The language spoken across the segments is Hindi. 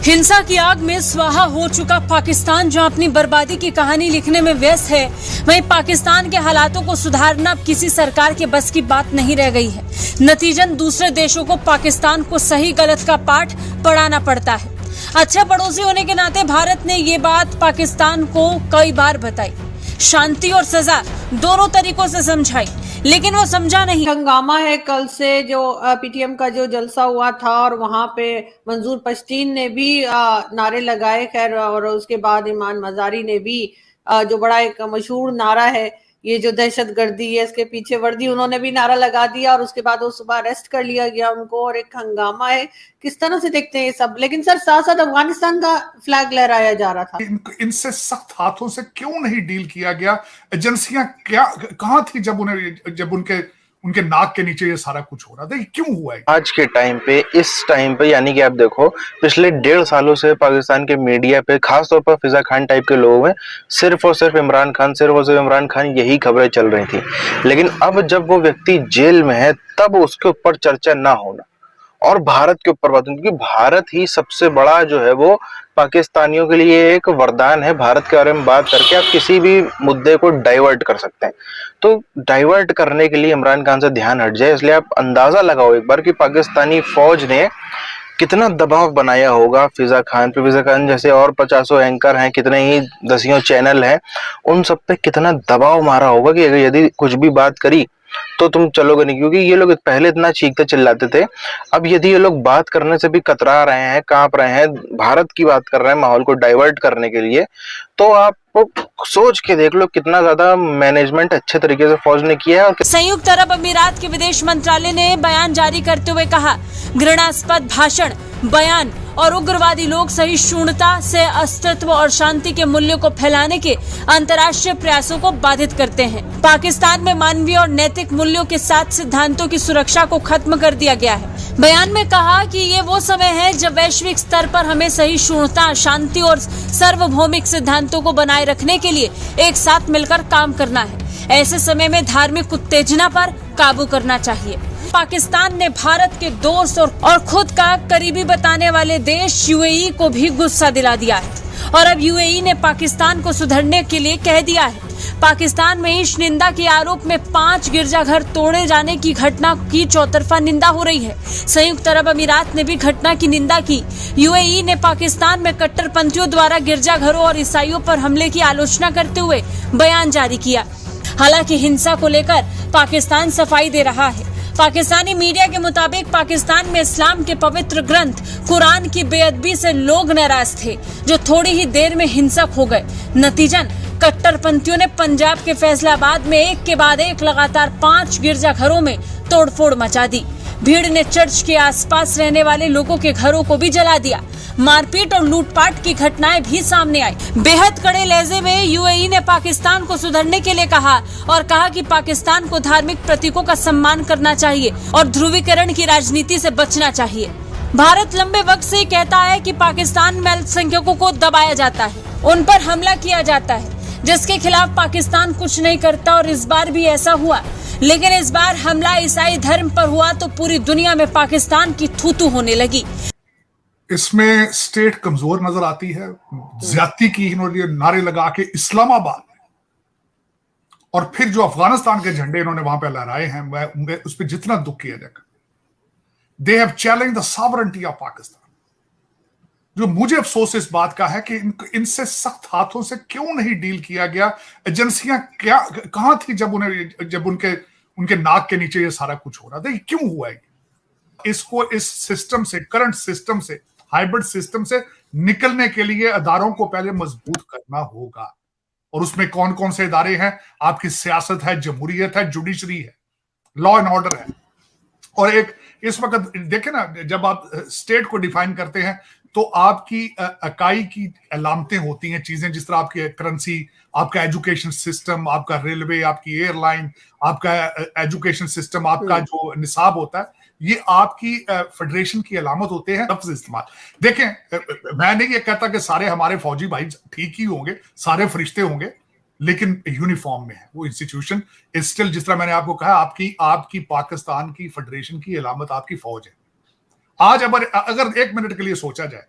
हिंसा की आग में स्वाहा हो चुका पाकिस्तान जहां अपनी बर्बादी की कहानी लिखने में व्यस्त है, वहीं पाकिस्तान के हालातों को सुधारना अब किसी सरकार के बस की बात नहीं रह गई है। नतीजन दूसरे देशों को पाकिस्तान को सही गलत का पाठ पढ़ाना पड़ता है। अच्छा पड़ोसी होने के नाते भारत ने ये बात पाकिस्तान को कई बार बताई, शांति और सजा दोनों तरीकों से समझाई, लेकिन वो समझा नहीं। हंगामा है कल से जो पीटीएम का जो जलसा हुआ था और वहां पे मंजूर पश्तीन ने भी नारे लगाए, खैर, और उसके बाद ईमान मजारी ने भी जो बड़ा एक मशहूर नारा है, ये जो दहशतगर्दी है इसके पीछे वर्दी, उन्होंने भी नारा लगा दिया और उसके बाद वो सुबह अरेस्ट कर लिया गया उनको, और एक हंगामा है। किस तरह से देखते हैं ये सब? लेकिन सर साथ साथ अफगानिस्तान का फ्लैग लहराया जा रहा था। इनसे सख्त हाथों से क्यों नहीं डील किया गया? एजेंसियां कहां थी जब उनके नाक के नीचे ये सारा कुछ हो रहा था? क्यों हुआ है? आज के टाइम पे, इस टाइम पे, यानी कि आप देखो पिछले 1.5 सालों से पाकिस्तान के मीडिया पे, खासतौर पर फिजा खान टाइप के लोगों में सिर्फ और सिर्फ इमरान खान यही खबरें चल रही थी। लेकिन अब जब वो व्यक्ति जेल में है तब उसके ऊपर चर्चा ना होना और भारत के ऊपर बात, क्योंकि भारत ही सबसे बड़ा जो है वो पाकिस्तानियों के लिए एक वरदान है। भारत के बारे में बात करके आप किसी भी मुद्दे को डाइवर्ट कर सकते हैं। तो डाइवर्ट करने के लिए इमरान खान से ध्यान हट जाए, इसलिए आप अंदाजा लगाओ एक बार कि पाकिस्तानी फौज ने कितना दबाव बनाया होगा फिजा खान पे। फिजा खान जैसे और 50 एंकर हैं, कितने ही दसियों चैनल हैं, उन सब पे कितना दबाव मारा होगा कि अगर यदि कुछ भी बात करी तो तुम चलोगे नहीं, क्योंकि ये लोग पहले इतना चीखते चिल्लाते थे। अब यदि ये लोग बात करने से भी कतरा रहे हैं, कांप रहे हैं, भारत की बात कर रहे हैं माहौल को डाइवर्ट करने के लिए, तो आप सोच के देख लो कितना ज्यादा मैनेजमेंट अच्छे तरीके से फौज ने किया है। संयुक्त अरब अमीरात के विदेश मंत्रालय ने बयान जारी करते हुए कहा, घृणास्पद भाषण, बयान और उग्रवादी लोग सहिष्णुता से अस्तित्व और शांति के मूल्यों को फैलाने के अंतर्राष्ट्रीय प्रयासों को बाधित करते हैं। पाकिस्तान में मानवीय और नैतिक मूल्यों के साथ सिद्धांतों की सुरक्षा को खत्म कर दिया गया है। बयान में कहा कि ये वो समय है जब वैश्विक स्तर पर हमें सहिष्णुता, शांति और सार्वभौमिक सिद्धांतों को बनाए रखने के लिए एक साथ मिलकर काम करना है। ऐसे समय में धार्मिक उत्तेजना पर काबू करना चाहिए। पाकिस्तान ने भारत के दोस्त और खुद का करीबी बताने वाले देश यूएई को भी गुस्सा दिला दिया है और अब यूएई ने पाकिस्तान को सुधरने के लिए कह दिया है। पाकिस्तान में ईश निंदा के आरोप में 5 गिरजाघर तोड़े जाने की घटना की चौतरफा निंदा हो रही है। संयुक्त अरब अमीरात ने भी घटना की निंदा की। यूएई ने पाकिस्तान में कट्टरपंथियों द्वारा गिरजाघरों और ईसाइयों पर हमले की आलोचना करते हुए बयान जारी किया। हालांकि हिंसा को लेकर पाकिस्तान सफाई दे रहा है। पाकिस्तानी मीडिया के मुताबिक पाकिस्तान में इस्लाम के पवित्र ग्रंथ कुरान की बेअदबी से लोग नाराज थे, जो थोड़ी ही देर में हिंसक हो गए। नतीजन कट्टरपंथियों ने पंजाब के फैसलाबाद में एक के बाद एक लगातार 5 गिरजाघरों में तोड़फोड़ मचा दी। भीड़ ने चर्च के आसपास रहने वाले लोगों के घरों को भी जला दिया। मारपीट और लूटपाट की घटनाएं भी सामने आई। बेहद कड़े लहजे में यूएई ने पाकिस्तान को सुधरने के लिए कहा और कहा कि पाकिस्तान को धार्मिक प्रतीकों का सम्मान करना चाहिए और ध्रुवीकरण की राजनीति से बचना चाहिए। भारत लंबे वक्त से कहता है कि पाकिस्तान में अल्पसंख्यकों को दबाया जाता है, उन पर हमला किया जाता है, जिसके खिलाफ पाकिस्तान कुछ नहीं करता, और इस बार भी ऐसा हुआ। लेकिन इस बार हमला ईसाई धर्म पर हुआ तो पूरी दुनिया में पाकिस्तान की थू-थू होने लगी। इसमें स्टेट कमजोर नजर आती है। ज्यादती की इन्होंने नारे लगा के इस्लामाबाद में, और फिर जो अफगानिस्तान के झंडे इन्होंने वहां पे लहराए हैं, मैं उस पर जितना दुख किया जाएगा। They have challenge the sovereignty of Pakistan. जो मुझे अफसोस इस बात का है कि इनसे सख्त हाथों से क्यों नहीं डील किया गया? एजेंसियां कहां थी जब उनके नाक के नीचे ये सारा कुछ हो रहा था? क्यों हुआ है? इसको इस सिस्टम से, करंट सिस्टम से, हाइब्रिड सिस्टम से निकलने के लिए अदारों को पहले मजबूत करना होगा। और उसमें कौन कौन से इदारे हैं? आपकी सियासत है, जमहूरियत है, जुडिशरी है, लॉ एंड ऑर्डर है। और एक इस वक्त देखें ना, जब आप स्टेट को डिफाइन करते हैं तो आपकी इकाई की अलामतें होती हैं, चीजें जिस तरह आपकी करेंसी, आपका एजुकेशन सिस्टम, आपका रेलवे, आपकी एयरलाइन, आपका एजुकेशन सिस्टम, आपका जो निसाब होता है, ये आपकी फेडरेशन की अलामत होते हैं। लफ्ज इस्तेमाल देखें, मैं नहीं ये कहता कि सारे हमारे फौजी भाई ठीक ही होंगे, सारे फरिश्ते होंगे, लेकिन यूनिफॉर्म में है वो इंस्टीट्यूशन स्टिल, जिस तरह मैंने आपको कहा, आपकी पाकिस्तान की फेडरेशन की अलामत आपकी फौज है। आज अगर 1 मिनट के लिए सोचा जाए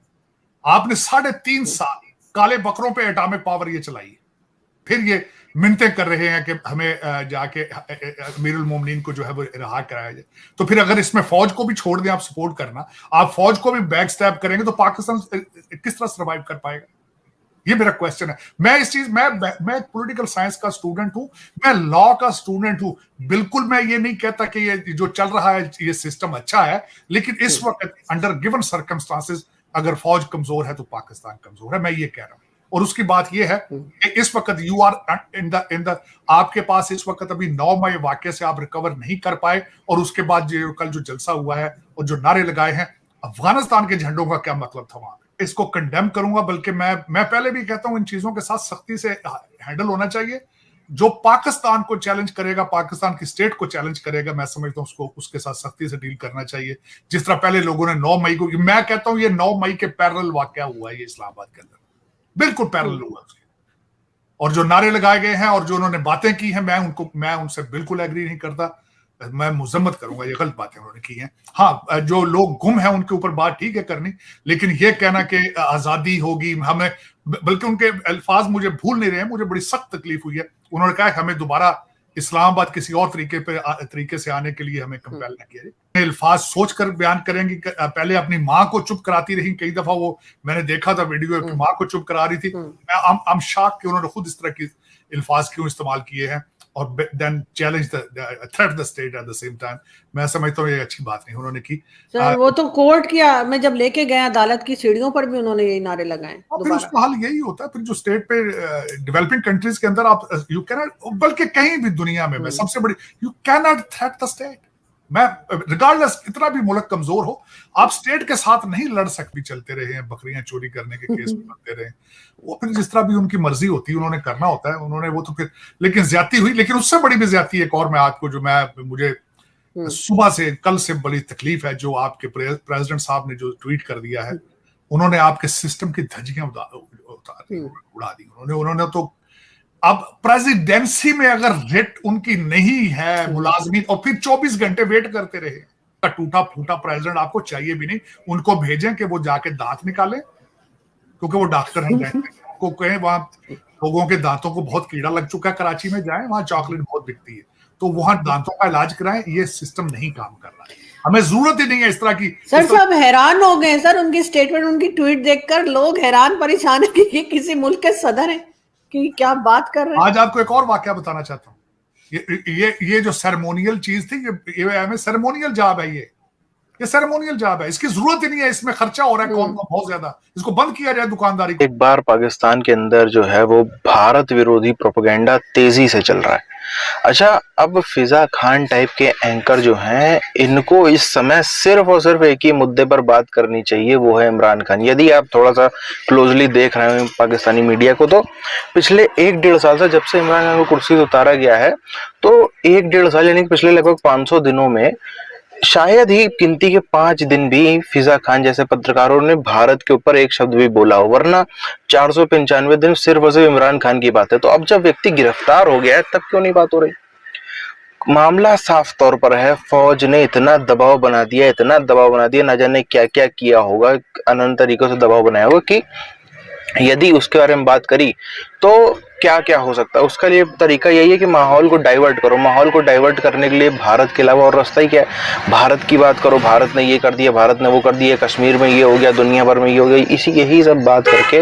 आपने 3.5 साल काले बकरों पे एटॉमिक पावर ये चलाई, फिर ये मिन्नतें कर रहे हैं कि हमें जाके अमीरुल मोमिनीन को जो है वो रिहा कराया जाए। तो फिर अगर इसमें फौज को भी छोड़ दें आप सपोर्ट करना, आप फौज को भी बैक स्टैप करेंगे तो पाकिस्तान किस तरह सर्वाइव कर पाएगा? ये मेरा क्वेश्चन है। मैं पॉलिटिकल साइंस का स्टूडेंट हूं, मैं लॉ का स्टूडेंट हूं। बिल्कुल मैं ये नहीं कहता कि ये जो चल रहा है ये सिस्टम अच्छा है, लेकिन इस वक्त अंडर गिवन सर्कमस्टांसेस अगर फौज कमजोर है तो पाकिस्तान कमजोर है, मैं ये कह रहा हूं। और उसकी बात यह है कि इस वक्त यू आर इन द आपके पास इस वक्त अभी 9 मई वाकये से आप रिकवर नहीं कर पाए, और उसके बाद जो कल जो जलसा हुआ है और जो नारे लगाए हैं, अफगानिस्तान के झंडों का क्या मतलब था वहां? इसको कंडेम करूंगा, बल्कि मैं पहले भी कहता हूं इन चीजों के साथ सख्ती से हैंडल होना चाहिए। जो पाकिस्तान को चैलेंज करेगा, पाकिस्तान की स्टेट को चैलेंज करेगा, मैं समझता हूं उसको उसके साथ सख्ती से डील करना चाहिए। जिस तरह पहले लोगों ने 9 मई को, मैं कहता हूं ये 9 मई के पैरेलल वाकया हुआ है ये इस्लामाबाद के अंदर, बिल्कुल पैरेलल हुआ उसके। और जो नारे लगाए गए हैं और जो उन्होंने बातें की हैं, मैं उनसे बिल्कुल एग्री नहीं करता। मैं मुजम्मत करूंगा, ये गलत बातें उन्होंने की हैं। हाँ, जो लोग गुम हैं उनके ऊपर बात ठीक है करनी, लेकिन ये कहना कि आजादी होगी हमें, बल्कि उनके अल्फाज मुझे भूल नहीं रहे हैं, मुझे बड़ी सख्त तकलीफ हुई है। उन्होंने कहा हमें दोबारा इस्लामाबाद किसी और तरीके से आने के लिए हमें कंपेल न किया जाए। अल्फाज सोच कर बयान करेंगी। पहले अपनी माँ को चुप कराती रही, कई दफा वो मैंने देखा था वीडियो, माँ को चुप करा रही थी। I'm shocked कि उन्होंने खुद इस तरह की अल्फाज क्यों इस्तेमाल किए हैं और then challenge threat the state at the same time। मैं समझता हूँ ये अच्छी बात नहीं उन्होंने की। सर वो तो कोर्ट किया, मैं जब लेके गए अदालत की सीढ़ियों पर भी उन्होंने यही नारे लगाए। फिर उसका हल यही होता है। फिर जो स्टेट पे डेवलपिंग कंट्रीज के अंदर आप यू कैन, बल्कि कहीं भी दुनिया में मैं सबसे बड़ी, you can not threat the state. मैं रिगार्डलेस कितना भी मुल्क कमजोर हो, आप स्टेट के साथ नहीं लड़ सकते। भी चलते रहे हैं, बकरियां चोरी करने के केस में बनते रहे, वो फिर जिस तरह भी उनकी मर्जी होती है उन्होंने करना होता है, उन्होंने वो तो फिर, लेकिन ज्यादती हुई। लेकिन उससे बड़ी भी ज्यादती एक और मैं आपको, जो मुझे सुबह से कल से बड़ी तकलीफ है, जो आपके प्रेसिडेंट साहब ने जो ट्वीट कर दिया है, उन्होंने आपके सिस्टम की धज्जियां उड़ा दी। उन्होंने तो अब प्रेसिडेंसी में अगर रेट उनकी नहीं है मुलाजमी, और फिर 24 घंटे वेट करते रहे। टूटा फूटा प्रेसिडेंट आपको चाहिए भी नहीं, उनको भेजें कि वो जाके दांत निकालें, क्योंकि वो डॉक्टर हैं। को कहें वहां लोगों के दांतों को बहुत कीड़ा लग चुका है, कराची में जाएं, वहां चॉकलेट बहुत बिकती है, तो वहां दांतों का इलाज कराएं। ये सिस्टम नहीं काम कर रहा है, हमें जरूरत ही नहीं है इस तरह की। सर सब हैरान हो गए सर, उनकी स्टेटमेंट, उनकी ट्वीट देखकर लोग हैरान परेशान है कि ये किसी मुल्क के सदर हैं कि क्या बात कर रहे हैं। आज आपको एक और वाकया बताना चाहता हूँ। ये जो सेरेमोनियल चीज थी, ये सेरेमोनियल जॉब है, ये सेरेमोनियल जॉब है, इसकी जरूरत ही नहीं है, इसमें खर्चा हो रहा है कौन का बहुत ज्यादा, इसको बंद किया जाए दुकानदारी। एक बार पाकिस्तान के अंदर जो है वो भारत विरोधी प्रोपेगेंडा तेजी से चल रहा है। अच्छा, अब फिजा खान टाइप के एंकर जो हैं, इनको इस समय सिर्फ और सिर्फ एक ही मुद्दे पर बात करनी चाहिए, वो है इमरान खान। यदि आप थोड़ा सा क्लोजली देख रहे हैं पाकिस्तानी मीडिया को, तो पिछले 1-1.5 साल से, जब से इमरान खान को कुर्सी से उतारा गया है, तो 1-1.5 साल यानी पिछले लगभग 500 दिनों में शायद ही गिनती के 5 दिन भी फिजा खान जैसे पत्रकारों ने भारत के ऊपर एक शब्द भी बोला हो, वरना 495 दिन सिर्फ और सिर्फ इमरान खान की बात है। तो अब जब व्यक्ति गिरफ्तार हो गया है, तब क्यों नहीं बात हो रही? मामला साफ तौर पर है, फौज ने इतना दबाव बना दिया, ना जाने क्या क्या किया होगा, अनंत तरीकों से दबाव बनाया होगा कि यदि उसके बारे में बात करी तो क्या क्या हो सकता है। उसका लिए तरीका यही है कि माहौल को डाइवर्ट करो। माहौल को डाइवर्ट करने के लिए भारत के अलावा और रास्ता ही क्या है? भारत की बात करो, भारत ने ये कर दिया, भारत ने वो कर दिया, कश्मीर में ये हो गया, दुनिया भर में ये हो गया। यही सब बात करके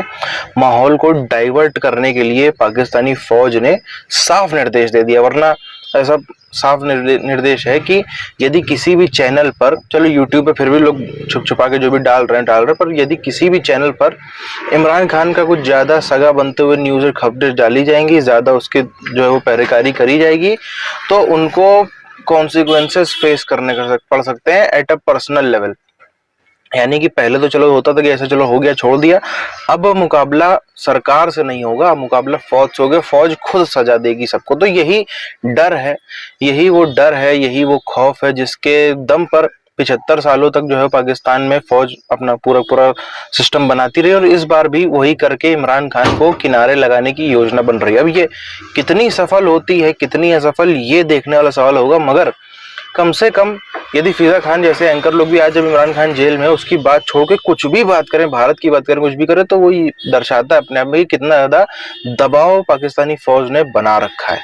माहौल को डाइवर्ट करने के लिए पाकिस्तानी फौज ने साफ निर्देश दे दिया। वरना ऐसा साफ निर्देश है कि यदि किसी भी चैनल पर, चलो यूट्यूब पे फिर भी लोग छुप छुपा के जो भी डाल रहे हैं, पर यदि किसी भी चैनल पर इमरान खान का कुछ ज्यादा सगा बनते हुए न्यूज़ और खबरें डाली जाएंगी, ज्यादा उसके जो है वो पैरवी करी जाएगी, तो उनको कॉन्सिक्वेंसेस फेस करने पड़ सकते हैं एट अ पर्सनल लेवल। यानी कि पहले तो चलो होता था कि ऐसा चलो हो गया, छोड़ दिया, अब मुकाबला सरकार से नहीं होगा, मुकाबला फौज से होगा, फौज खुद सजा देगी सबको। तो यही डर है, यही वो खौफ है जिसके दम पर 75 सालों तक जो है पाकिस्तान में फौज अपना पूरा सिस्टम बनाती रही, और इस बार भी वही करके इमरान खान को किनारे लगाने की योजना बन रही है। अब ये कितनी सफल होती है, कितनी असफल, ये देखने वाला सवाल होगा, मगर कम से कम यदि फिजा खान जैसे एंकर लोग भी आज जब इमरान खान जेल में है उसकी बात छोड़ के कुछ भी बात करें, भारत की बात करें, कुछ भी करें, तो वो दर्शाता है अपने आप में कि कितना ज्यादा दबाव पाकिस्तानी फौज ने बना रखा है।